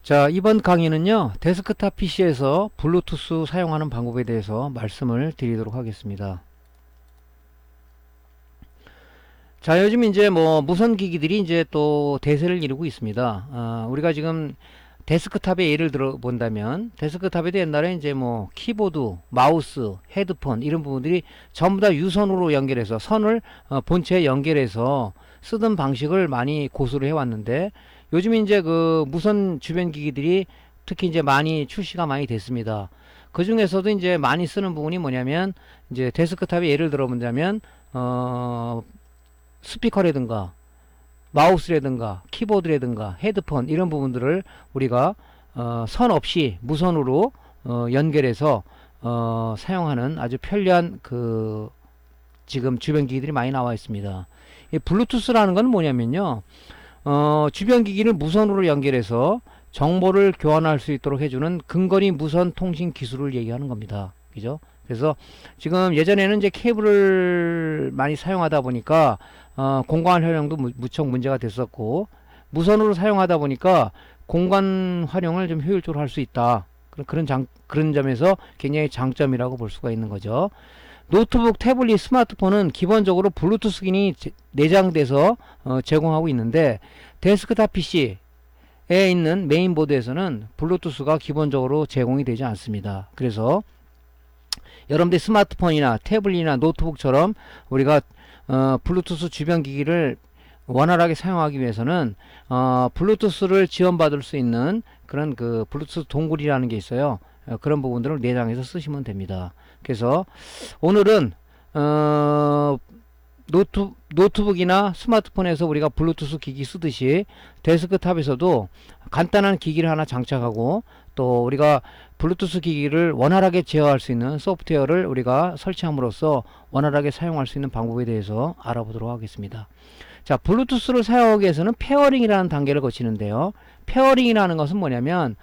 자, 이번 강의는요, 데스크탑 PC에서 블루투스 사용하는 방법에 대해서 말씀을 드리도록 하겠습니다. 자, 요즘 이제 뭐 무선 기기들이 이제 또 대세를 이루고 있습니다. 우리가 지금 데스크탑의 예를 들어 본다면, 데스크탑에도 옛날에 이제 뭐 키보드, 마우스, 헤드폰 이런 부분들이 전부 다 유선으로 연결해서 선을 본체에 연결해서 쓰던 방식을 많이 고수를 해왔는데, 요즘 이제 그 무선 주변 기기들이 특히 이제 많이 출시가 많이 됐습니다. 그 중에서도 이제 많이 쓰는 부분이 뭐냐면, 이제 데스크탑의 예를 들어 본다면 스피커라든가 마우스라든가 키보드라든가 헤드폰 이런 부분들을 우리가 선 없이 무선으로 연결해서 사용하는 아주 편리한 그 지금 주변 기기들이 많이 나와 있습니다. 이 블루투스라는 건 뭐냐면요, 주변 기기를 무선으로 연결해서 정보를 교환할 수 있도록 해주는 근거리 무선 통신 기술을 얘기하는 겁니다. 그죠? 그래서 지금 예전에는 이제 케이블을 많이 사용하다 보니까 공간 활용도 무척 문제가 됐었고, 무선으로 사용하다 보니까 공간 활용을 좀 효율적으로 할 수 있다. 그런 점에서 굉장히 장점이라고 볼 수가 있는 거죠. 노트북, 태블릿, 스마트폰은 기본적으로 블루투스 기능이 내장돼서 제공하고 있는데, 데스크탑 PC에 있는 메인보드에서는 블루투스가 기본적으로 제공이 되지 않습니다. 그래서 여러분들 스마트폰이나 태블릿이나 노트북처럼 우리가 블루투스 주변 기기를 원활하게 사용하기 위해서는 블루투스를 지원받을 수 있는 그런 그 블루투스 동굴이라는 게 있어요. 그런 부분들을 내장해서 쓰시면 됩니다. 그래서 오늘은 노트북이나 스마트폰에서 우리가 블루투스 기기 쓰듯이 데스크탑에서도 간단한 기기를 하나 장착하고, 또 우리가 블루투스 기기를 원활하게 제어할 수 있는 소프트웨어를 우리가 설치함으로써 원활하게 사용할 수 있는 방법에 대해서 알아보도록 하겠습니다. 자, 블루투스를 사용하기 위해서는 페어링이라는 단계를 거치는데요. 페어링이라는 것은 뭐냐면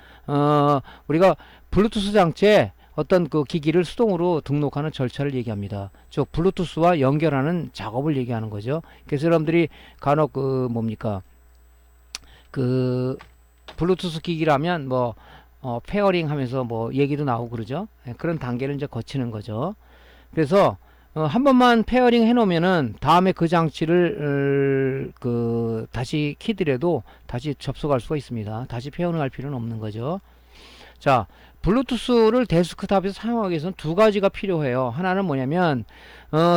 우리가 블루투스 장치에 어떤 그 기기를 수동으로 등록하는 절차를 얘기합니다. 즉 블루투스와 연결하는 작업을 얘기하는 거죠. 그래서 여러분들이 간혹 그 뭡니까, 그 블루투스 기기라면 뭐 페어링 하면서 뭐 얘기도 나오고 그러죠. 그런 단계를 이제 거치는 거죠. 그래서 한 번만 페어링 해 놓으면은 다음에 그 장치를 다시 키더라도 다시 접속할 수가 있습니다. 다시 페어링 할 필요는 없는 거죠. 자, 블루투스를 데스크탑에서 사용하기 위해서는 두 가지가 필요해요. 하나는 뭐냐면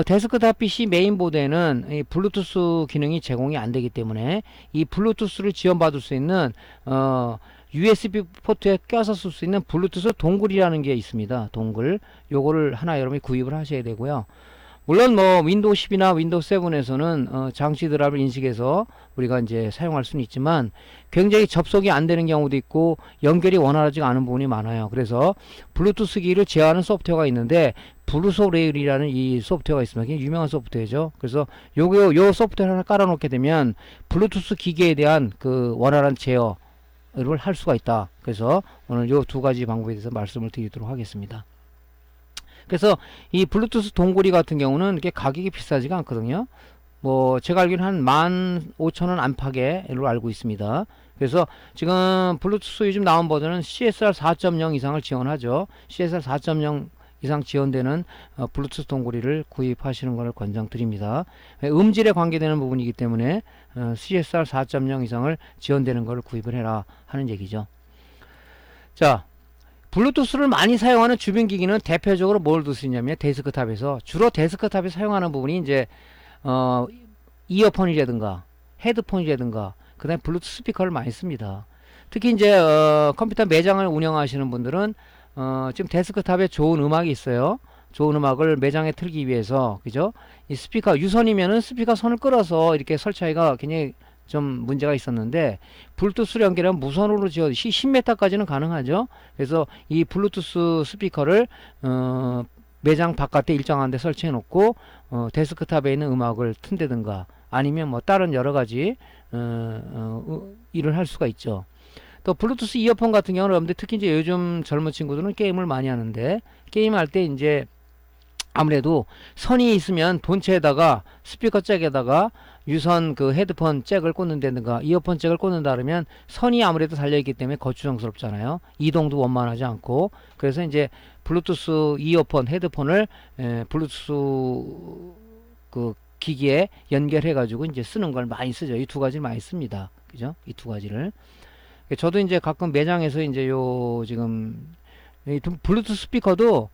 데스크탑 PC 메인보드에는 이 블루투스 기능이 제공이 안 되기 때문에 이 블루투스를 지원받을 수 있는 USB 포트에 껴서 쓸 수 있는 블루투스 동굴이라는 게 있습니다. 동굴. 요거를 하나 여러분이 구입을 하셔야 되고요. 물론 뭐 윈도우 10이나 윈도우 7에서는 장치 드랍을 인식해서 우리가 이제 사용할 수는 있지만 굉장히 접속이 안 되는 경우도 있고 연결이 원활하지 않은 부분이 많아요. 그래서 블루투스 기기를 제어하는 소프트웨어가 있는데 블루소 레일이라는 이 소프트웨어가 있습니다. 굉장히 유명한 소프트웨어죠. 그래서 요 소프트웨어 하나 깔아 놓게 되면 블루투스 기기에 대한 그 원활한 제어를 할 수가 있다. 그래서 오늘 요 두 가지 방법에 대해서 말씀을 드리도록 하겠습니다. 그래서 이 블루투스 동굴이 같은 경우는 이게 가격이 비싸지가 않거든요. 뭐 제가 알기로는 한 15,000원 안팎으로 알고 있습니다. 그래서 지금 블루투스 요즘 나온 버전은 CSR 4.0 이상을 지원하죠. CSR 4.0 이상 지원되는 블루투스 동굴이를 구입하시는 것을 권장드립니다. 음질에 관계되는 부분이기 때문에 CSR 4.0 이상을 지원되는 것을 구입을 해라 하는 얘기죠. 자, 블루투스를 많이 사용하는 주변 기기는 대표적으로 뭘 둘 수 있냐면 데스크탑에서 주로 데스크탑에 사용하는 부분이 이제 이어폰이라든가 헤드폰이라든가 그 다음에 블루투스 스피커를 많이 씁니다. 특히 이제 컴퓨터 매장을 운영하시는 분들은 지금 데스크탑에 좋은 음악이 있어요. 좋은 음악을 매장에 틀기 위해서, 그죠? 이 스피커 유선이면은 스피커 선을 끌어서 이렇게 설치하기가 굉장히 좀 문제가 있었는데, 블루투스를 연결하면 무선으로 지어 10m까지는 가능하죠. 그래서 이 블루투스 스피커를 매장 바깥에 일정한 데 설치해 놓고 데스크탑에 있는 음악을 튼다든가 아니면 뭐 다른 여러 가지 일을 할 수가 있죠. 또 블루투스 이어폰 같은 경우는 여러분들 특히 이제 요즘 젊은 친구들은 게임을 많이 하는데, 게임할 때 이제 아무래도 선이 있으면 본체에다가 스피커 잭에다가 유선 그 헤드폰 잭을 꽂는다든가 이어폰 잭을 꽂는다 그러면 선이 아무래도 달려있기 때문에 거추장스럽잖아요. 이동도 원만하지 않고. 그래서 이제 블루투스 이어폰 헤드폰을 블루투스 그 기기에 연결해 가지고 이제 쓰는 걸 많이 쓰죠. 이 두 가지를 많이 씁니다. 그죠? 이 두 가지를. 저도 이제 가끔 매장에서 이제 요 지금 이 블루투스 스피커도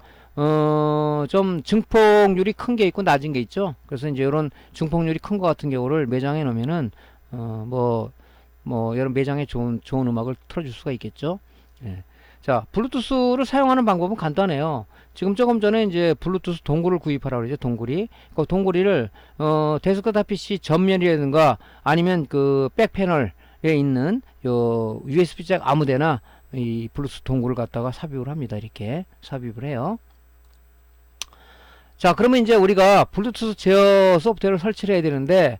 좀 증폭률이 큰 게 있고 낮은 게 있죠. 그래서 이제 이런 증폭률이 큰 거 같은 경우를 매장에 놓으면은 여러 매장에 좋은 음악을 틀어줄 수가 있겠죠. 예. 자, 블루투스를 사용하는 방법은 간단해요. 지금 조금 전에 이제 블루투스 동굴을 구입하라고 그러죠. 동굴이. 그 동굴이를 데스크탑 PC 전면이라든가 아니면 그 백 패널에 있는 요 USB 잭 아무데나 이 블루투스 동굴을 갖다가 삽입을 합니다. 이렇게 삽입을 해요. 자, 그러면 이제 우리가 블루투스 제어 소프트웨어를 설치를 해야 되는데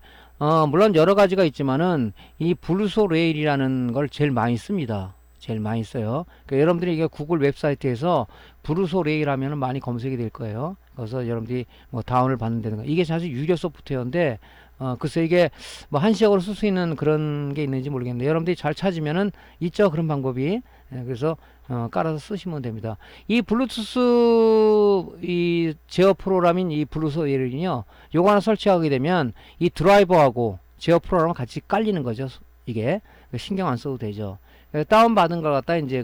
물론 여러 가지가 있지만은 이 블루소 레일이라는 걸 제일 많이 씁니다. 제일 많이 써요. 그러니까 여러분들이 이게 구글 웹사이트에서 블루소 레일 하면은 많이 검색이 될 거예요. 그래서 여러분들이 뭐 다운을 받는다든가 이게 사실 유료 소프트웨어인데 글쎄 이게 뭐 한시적으로 쓸 수 있는 그런 게 있는지 모르겠는데 여러분들이 잘 찾으면은 있죠. 그런 방법이. 그래서 깔아서 쓰시면 됩니다. 이 블루투스 이 제어 프로그램인 이 블루투스 레일은요. 요거 하나 설치하게 되면 이 드라이버하고 제어 프로그램 같이 깔리는 거죠. 이게 신경 안 써도 되죠. 다운받은 걸 갖다 이제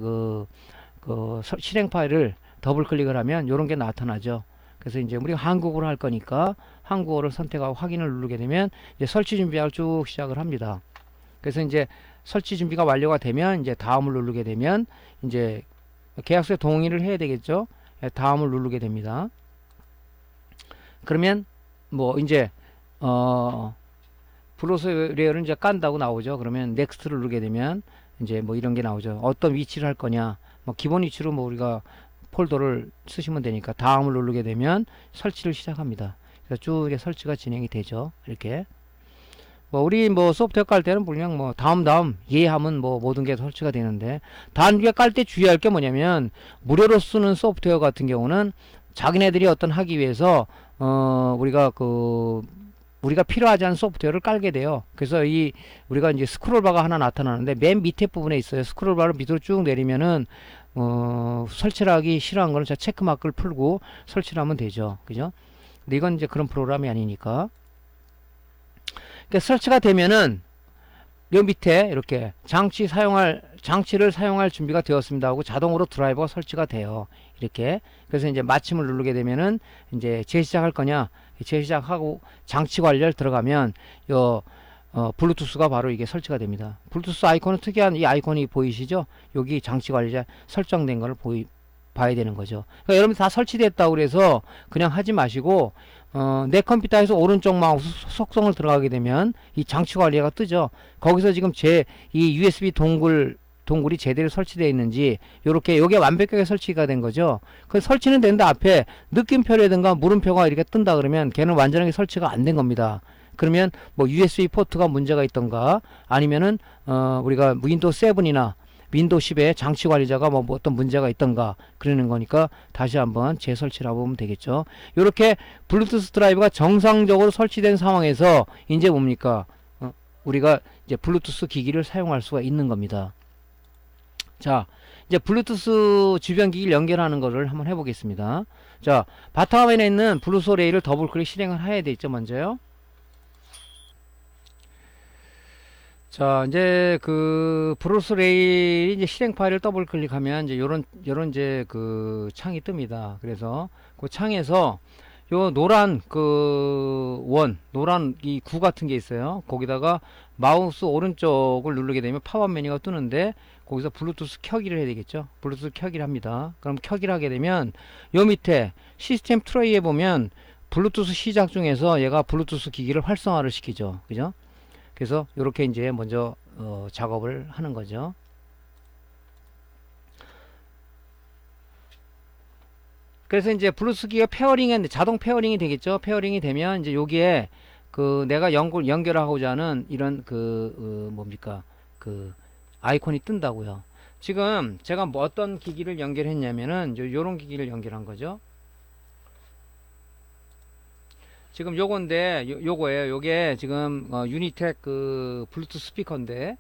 실행 파일을 더블 클릭을 하면 요런 게 나타나죠. 그래서 이제 우리가 한국어로 할 거니까 한국어를 선택하고 확인을 누르게 되면 이제 설치 준비를 쭉 시작을 합니다. 그래서 이제 설치 준비가 완료가 되면 이제 다음을 누르게 되면 이제 계약서에 동의를 해야 되겠죠. 다음을 누르게 됩니다. 그러면 뭐 이제 블루투스 레이어를 이제 깐다고 나오죠. 그러면 넥스트를 누르게 되면 이제 뭐 이런 게 나오죠. 어떤 위치를 할 거냐. 뭐 기본 위치로 뭐 우리가 폴더를 쓰시면 되니까 다음을 누르게 되면 설치를 시작합니다. 그래서 쭉 이렇게 설치가 진행이 되죠. 이렇게. 뭐 우리 뭐 소프트웨어 깔 때는 그냥 뭐 다음 예하면 뭐 모든 게 설치가 되는데 단 우리가 깔 때 주의할 게 뭐냐면 무료로 쓰는 소프트웨어 같은 경우는 자기네들이 어떤 하기 위해서 우리가 필요하지 않은 소프트웨어를 깔게 돼요. 그래서 우리가 이제 스크롤바가 하나 나타나는데 맨 밑에 부분에 있어요. 스크롤바를 밑으로 쭉 내리면은 설치를 하기 싫어한 거는 자 체크마크를 풀고 설치를 하면 되죠. 그죠? 근데 이건 이제 그런 프로그램이 아니니까. 그러니까 설치가 되면은 요 밑에 이렇게 장치를 사용할 준비가 되었습니다 하고 자동으로 드라이버가 설치가 돼요. 이렇게. 그래서 이제 마침을 누르게 되면은 이제 재시작할 거냐 재시작하고 장치 관리를 들어가면 블루투스가 바로 이게 설치가 됩니다. 블루투스 아이콘은 특이한 이 아이콘이 보이시죠? 여기 장치 관리자 설정된 거를 봐야 되는 거죠. 그러니까 여러분 다 설치됐다고 그래서 그냥 하지 마시고 내 컴퓨터에서 오른쪽 마우스 속성을 들어가게 되면 이 장치 관리가 뜨죠. 거기서 지금 이 USB 동굴이 제대로 설치되어 있는지 요렇게 요게 완벽하게 설치가 된 거죠. 그 설치는 되는데 앞에 느낌표라든가 물음표가 이렇게 뜬다 그러면 걔는 완전하게 설치가 안 된 겁니다. 그러면 뭐 USB 포트가 문제가 있던가 아니면은 우리가 윈도우 7이나 윈도우 10에 장치 관리자가 뭐 어떤 문제가 있던가 그러는 거니까 다시 한번 재설치를 해보면 되겠죠. 이렇게 블루투스 드라이브가 정상적으로 설치된 상황에서 이제 뭡니까? 우리가 이제 블루투스 기기를 사용할 수가 있는 겁니다. 자, 이제 블루투스 주변 기기를 연결하는 거를 한번 해보겠습니다. 자, 바탕화면에 있는 블루투스 레이를 더블 클릭 실행을 해야 되죠, 먼저요. 자, 이제 블루투스 레일 이제 실행 파일을 더블 클릭하면 이제 요런 이제 창이 뜹니다. 그래서 그 창에서 요 노란 노란 이 구 같은 게 있어요. 거기다가 마우스 오른쪽을 누르게 되면 팝업 메뉴가 뜨는데 거기서 블루투스 켜기를 해야 되겠죠. 블루투스 켜기를 합니다. 그럼 켜기를 하게 되면 요 밑에 시스템 트레이에 보면 블루투스 시작 중에서 얘가 블루투스 기기를 활성화를 시키죠. 그죠? 그래서 이렇게 이제 먼저 작업을 하는 거죠. 그래서 이제 블루투스 기기가 자동 페어링이 되겠죠. 페어링이 되면 이제 여기에 내가 연결하고자 하는 이런 뭡니까 아이콘이 뜬다고요. 지금 제가 뭐 어떤 기기를 연결했냐면은 요런 기기를 연결한 거죠. 지금 요건데 요거예요. 요게 지금 유니텍 그 블루투스 스피커인데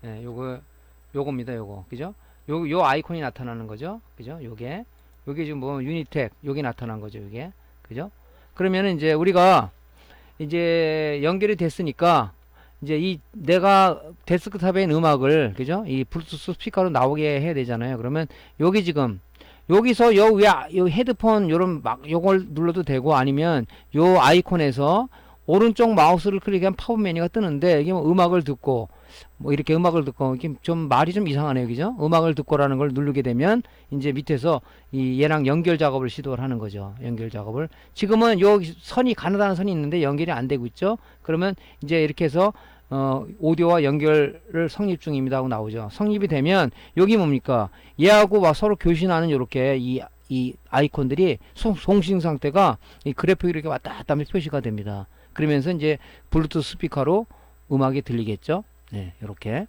예, 요겁니다. 요거 그죠? 요 아이콘이 나타나는 거죠. 그죠? 요게 지금 뭐 유니텍 요게 나타난 거죠. 요게 그죠? 그러면은 이제 우리가 이제 연결이 됐으니까 이제 이 내가 데스크탑에 있는 음악을 그죠? 이 블루투스 스피커로 나오게 해야 되잖아요. 그러면 여기 지금 여기서 요 헤드폰 요런 막 요걸 눌러도 되고 아니면 요 아이콘에서 오른쪽 마우스를 클릭하면 팝업 메뉴가 뜨는데 이게 뭐 음악을 듣고 뭐 이렇게 음악을 듣고 이게 좀 말이 좀 이상하네요. 그죠? 음악을 듣고라는 걸 누르게 되면 이제 밑에서 이 얘랑 연결 작업을 시도를 하는 거죠. 연결 작업을. 지금은 요 선이 가느다란 선이 있는데 연결이 안 되고 있죠. 그러면 이제 이렇게 해서 오디오와 연결을 성립 중입니다 하고 나오죠. 성립이 되면 여기 뭡니까? 얘하고 막 서로 교신하는 요렇게 이 아이콘들이 송신 상태가 이 그래픽이 이렇게 왔다 갔다 하면 표시가 됩니다. 그러면서 이제 블루투스 스피커로 음악이 들리겠죠. 네, 요렇게.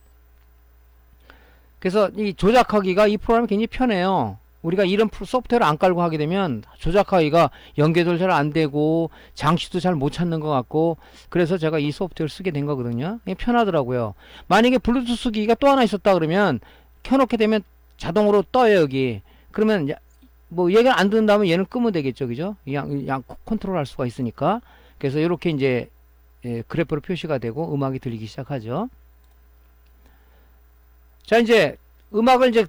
그래서 이 조작하기가 이 프로그램이 굉장히 편해요. 우리가 이런 소프트웨어를 안 깔고 하게 되면 조작하기가 연계도 잘 안 되고 장치도 잘 못 찾는 것 같고 그래서 제가 이 소프트웨어를 쓰게 된 거거든요. 편하더라고요. 만약에 블루투스 기기가 또 하나 있었다 그러면 켜놓게 되면 자동으로 떠요 여기. 그러면 뭐 얘가 안 듣는다면 얘는 끄면 되겠죠. 그죠? 양 컨트롤 할 수가 있으니까. 그래서 이렇게 이제 그래프로 표시가 되고 음악이 들리기 시작하죠. 자 이제 음악을 이제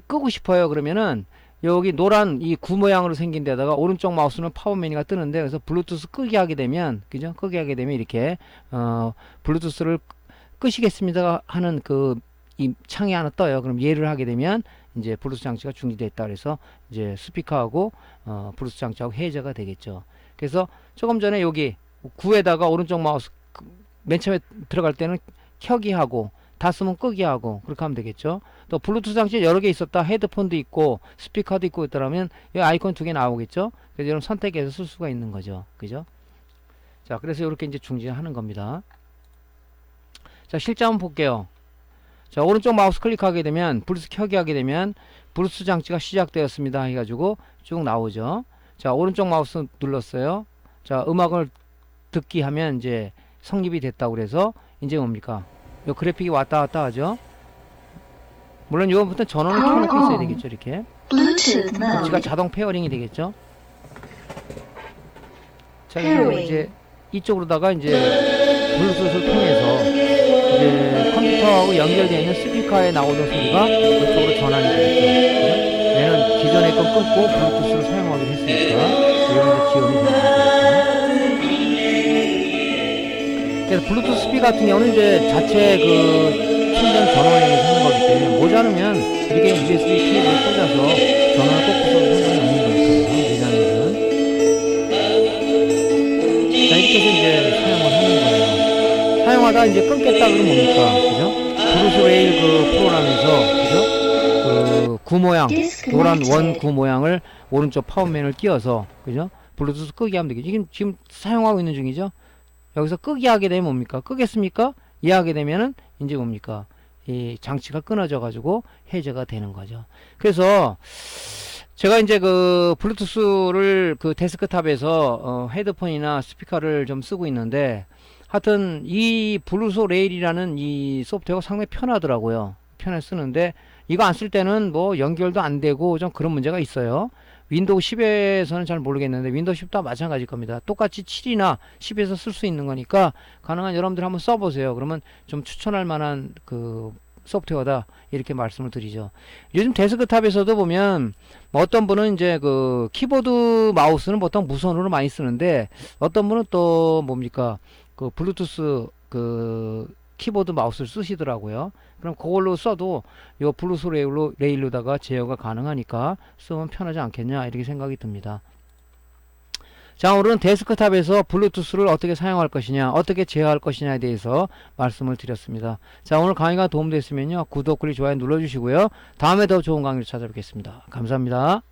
끄고 싶어요. 그러면은 여기 노란 이 구 모양으로 생긴 데다가 오른쪽 마우스는 파워 메뉴가 뜨는데 그래서 블루투스 끄게 하게 되면 그죠? 끄게 하게 되면 이렇게 블루투스를 끄시겠습니다 하는 그 이 창이 하나 떠요. 그럼 얘를 하게 되면 이제 블루투스 장치가 중지됐다 그래서 이제 스피커하고 블루투스 장치하고 해제가 되겠죠. 그래서 조금 전에 여기 9에다가 오른쪽 마우스 맨 처음에 들어갈 때는 켜기 하고 다 쓰면 끄기 하고 그렇게 하면 되겠죠. 또 블루투스 장치 여러 개 있었다 헤드폰도 있고 스피커도 있고 있더라면 이 아이콘 두 개 나오겠죠. 그래서 여러분 선택해서 쓸 수가 있는 거죠. 그죠? 자 그래서 이렇게 이제 중지하는 겁니다. 자 실제 한번 볼게요. 자 오른쪽 마우스 클릭하게 되면 블루투스 켜기 하게 되면 블루투스 장치가 시작되었습니다 해가지고 쭉 나오죠. 자 오른쪽 마우스 눌렀어요. 자 음악을 듣기 하면 이제 성립이 됐다고 그래서 이제 뭡니까? 요 그래픽이 왔다 갔다 하죠. 물론 이거부터 전원을 켜놓고 있어야 되겠죠. 이렇게 지가 자동 페어링이 되겠죠. 자 이제 이쪽으로다가 이제 블루투스를 통해서 이제 컴퓨터하고 연결되어 있는 스피커에 나오는 소리가 이쪽으로 전환이 되겠죠. 얘는 기존에 건 끊고 블루투스를 사용하기로 했으니까 이런 지원이 되는 거죠. 그래서 블루투스 스피커 같은 경우는 이제 자체 그 충전 전원을 하는 거기 때문에 모자르면 이렇게 USB 케이블을 꽂아서 전원을 꽂고 써도 상관이 없는 거니까요. 내장에는. 자 이렇게 해서 이제 사용을 하는 거예요. 사용하다 이제 끊겠다 그러면 뭡니까? 그죠? 블루투스 레일 그 프로그램에서 그죠? 그 구 모양 노란 원 구 모양을 오른쪽 파워맨을 띄워서 그죠? 블루투스 끄기 하면 되겠죠. 지금 사용하고 있는 중이죠. 여기서 끄기 하게 되면 뭡니까? 끄겠습니까? 이 하게 되면은 이제 뭡니까? 이 장치가 끊어져 가지고 해제가 되는 거죠. 그래서 제가 이제 그 블루투스를 그 데스크탑에서 헤드폰이나 스피커를 좀 쓰고 있는데 하여튼 이 블루투스 레일이라는 이 소프트웨어가 상당히 편하더라고요. 편해 쓰는데 이거 안 쓸 때는 뭐 연결도 안 되고 좀 그런 문제가 있어요. 윈도우 10에서는 잘 모르겠는데 윈도우 10도 마찬가지일 겁니다. 똑같이 7이나 10에서 쓸 수 있는 거니까 가능한 여러분들 한번 써보세요. 그러면 좀 추천할 만한 그 소프트웨어다 이렇게 말씀을 드리죠. 요즘 데스크탑에서도 보면 뭐 어떤 분은 이제 그 키보드 마우스는 보통 무선으로 많이 쓰는데 어떤 분은 또 뭡니까 그 블루투스 그 키보드 마우스를 쓰시더라고요. 그럼 그걸로 써도 요 블루투스 레일로다가 제어가 가능하니까 쓰면 편하지 않겠냐 이렇게 생각이 듭니다. 자 오늘은 데스크탑에서 블루투스를 어떻게 사용할 것이냐 어떻게 제어할 것이냐에 대해서 말씀을 드렸습니다. 자 오늘 강의가 도움됐으면요 구독, 그리고 좋아요 눌러주시고요. 다음에 더 좋은 강의로 찾아뵙겠습니다. 감사합니다.